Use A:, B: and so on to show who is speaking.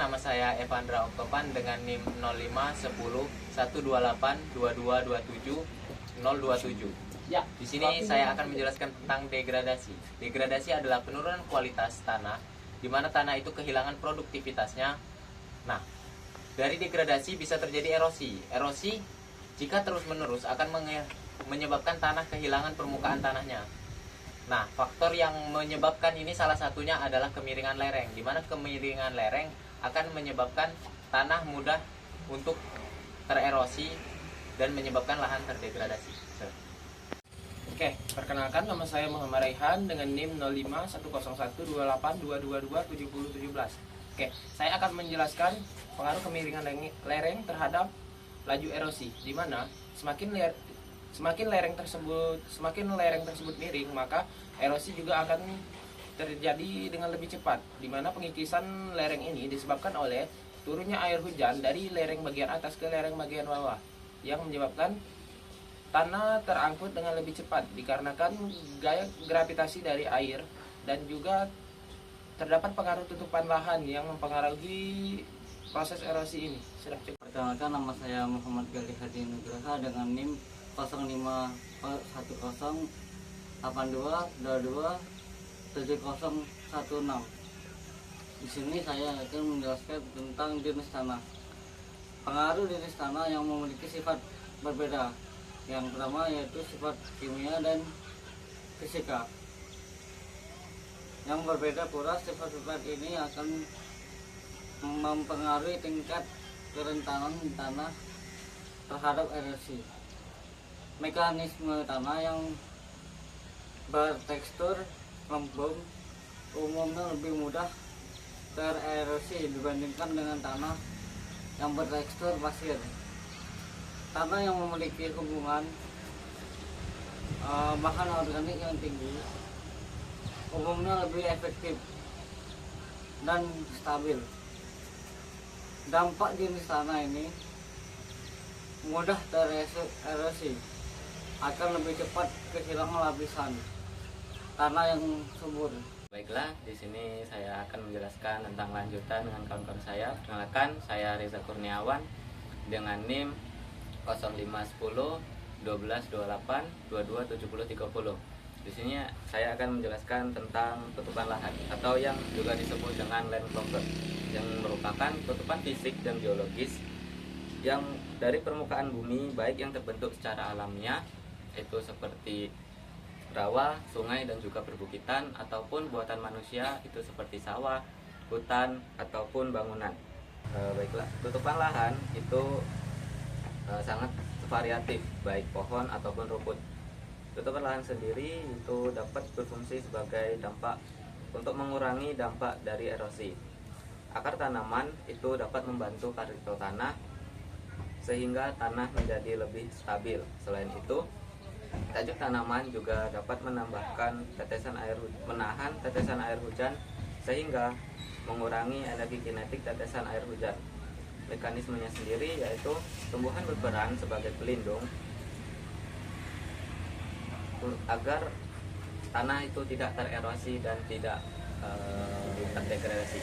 A: nama saya Evandra Oktopan dengan NIM 0510 128 2227 027.
B: Ya,
A: Di sini saya akan menjelaskan tentang degradasi. Degradasi adalah penurunan kualitas tanah, di mana tanah itu kehilangan produktivitasnya. Nah, dari degradasi bisa terjadi erosi. Erosi jika terus-menerus akan menyebabkan tanah kehilangan permukaan tanahnya. Nah, faktor yang menyebabkan ini salah satunya adalah kemiringan lereng, di mana kemiringan lereng akan menyebabkan tanah mudah untuk tererosi dan menyebabkan lahan terdegradasi.
B: Oke, perkenalkan nama saya Muhammad Raihan dengan NIM 05101282227017. Oke, saya akan menjelaskan pengaruh kemiringan lereng terhadap laju erosi, di mana semakin lereng tersebut miring, maka erosi juga akan terjadi dengan lebih cepat, di mana pengikisan lereng ini disebabkan oleh turunnya air hujan dari lereng bagian atas ke lereng bagian bawah, yang menyebabkan tanah terangkut dengan lebih cepat dikarenakan gaya gravitasi dari air, dan juga terdapat pengaruh tutupan lahan yang mempengaruhi proses erosi ini. Sudah cukup.
C: Perkenalkan, nama saya Muhammad Gali Hadi Nugraha dengan NIM 051082227016. Di sini saya akan menjelaskan tentang jenis tanah. Pengaruh jenis tanah yang memiliki sifat berbeda. Yang pertama yaitu sifat kimia dan fisika. Yang berbeda pula, sifat-sifat ini akan mempengaruhi tingkat kerentanan tanah terhadap erosi. Mekanisme tanah yang bertekstur lembung umumnya lebih mudah tererosi dibandingkan dengan tanah yang bertekstur pasir. Tanah yang memiliki hubungan bahan organik yang tinggi umumnya lebih efektif dan stabil. Dampak jenis tanah ini mudah tererosi, akan lebih cepat kehilangan lapisan tanah yang subur.
A: Baiklah, di sini saya akan menjelaskan tentang lanjutan dengan kawan-kawan saya. Perkenalkan, saya Reza Kurniawan dengan NIM 05101228227030. Di sini saya akan menjelaskan tentang tutupan lahan atau yang juga disebut dengan land cover, yang merupakan tutupan fisik dan geologis yang dari permukaan bumi, baik yang terbentuk secara alamiah, itu seperti rawa, sungai, dan juga perbukitan, ataupun buatan manusia, itu seperti sawah, hutan, ataupun bangunan. Baiklah, tutupan lahan itu sangat variatif, baik pohon ataupun rumput. Tutupan lahan sendiri itu dapat berfungsi sebagai dampak untuk mengurangi dampak dari erosi. Akar tanaman itu dapat membantu partikel tanah sehingga tanah menjadi lebih stabil. Selain itu, tajuk tanaman juga dapat menahan tetesan air hujan sehingga mengurangi energi kinetik tetesan air hujan. Mekanismenya sendiri yaitu tumbuhan berperan sebagai pelindung agar tanah itu tidak tererosi dan tidak terdegradasi.